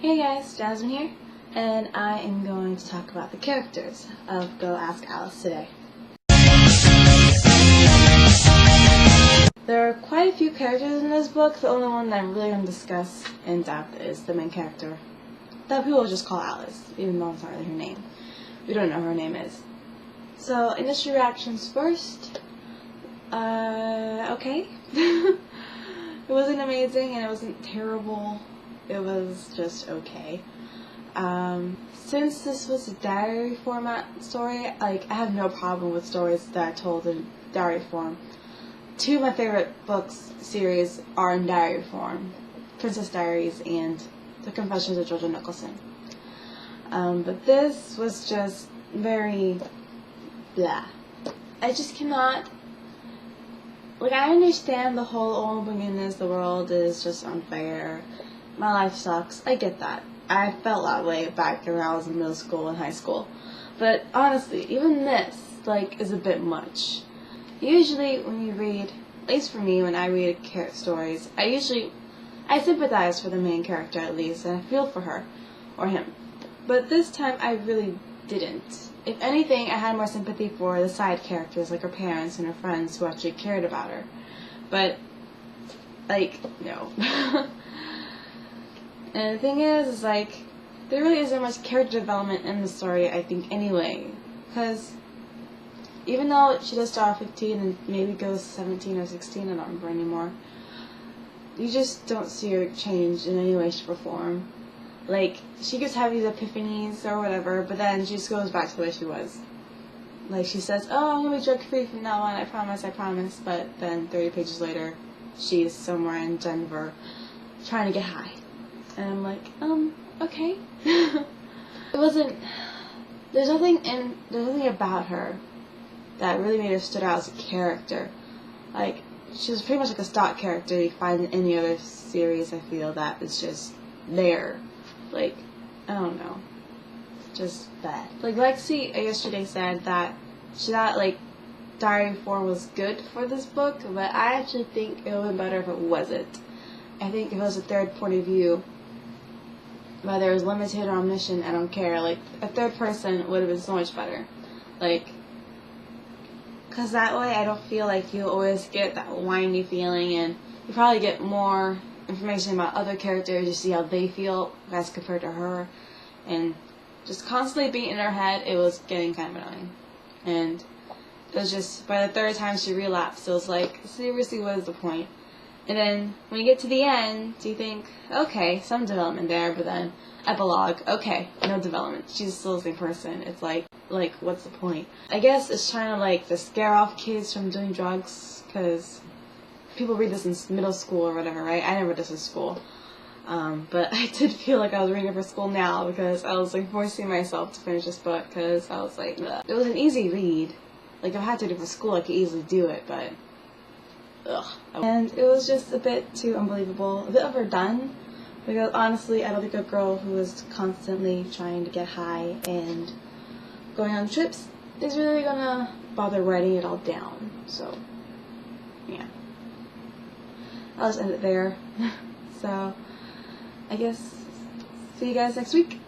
Hey guys, Jasmine here, and I am going to talk about the characters of Go Ask Alice today. There are quite a few characters in this book. The only one that I'm really going to discuss in depth is the main character that people just call Alice, even though it's not really her name. We don't know what her name is. So, initial reactions first. Okay. It wasn't amazing and it wasn't terrible. It was just okay. Since this was a diary format story, I have no problem with stories that are told in diary form. Two of my favorite books series are in diary form: Princess Diaries and The Confessions of Georgia Nicholson. But this was just very blah. I just cannot. I understand the whole, oh my goodness, the world is just unfair. My life sucks. I get that. I felt that way back when I was in middle school and high school. But honestly, even this, is a bit much. Usually when you read, at least for me, when I read stories, I sympathize for the main character at least, and I feel for her, or him. But this time I really didn't. If anything, I had more sympathy for the side characters, like her parents and her friends who actually cared about her. But, no. And the thing is, there really isn't much character development in the story, I think, anyway. Because even though she does start off 15 and maybe goes 17 or 16, I don't remember anymore, you just don't see her change in any way, shape, or form. She gets have these epiphanies or whatever, but then she just goes back to the way she was. She says, oh, I'm going to be drug-free from now on, I promise, but then 30 pages later, she's somewhere in Denver trying to get high. And I'm like, okay. It wasn't, there's nothing about her that really made her stood out as a character. She was pretty much like a stock character you find in any other series, I feel, that is just there. I don't know. Just bad. Lexi yesterday said that she thought, diary form was good for this book, but I actually think it would have been better if it wasn't. I think if it was a third point of view, whether it was limited or omniscient, I don't care. A third person would have been so much better. Because that way I don't feel like you always get that whiny feeling, and you probably get more information about other characters, you see how they feel as compared to her, and just constantly being in her head, it was getting kind of annoying. And it was just, by the third time she relapsed, it was seriously, what is the point? And then, when you get to the end, you think, okay, some development there, but then, epilogue, okay, no development. She's still the same person. It's what's the point? I guess it's trying to, scare off kids from doing drugs, because people read this in middle school or whatever, right? I never read this in school. But I did feel like I was reading it for school now, because I was, forcing myself to finish this book, because I was like, ugh. It was an easy read. If I had to do it for school, I could easily do it, but ugh. And it was just a bit too unbelievable, a bit overdone, because honestly, I don't think a girl who is constantly trying to get high and going on trips is really gonna bother writing it all down. So, yeah. I'll just end it there. So, I guess, see you guys next week.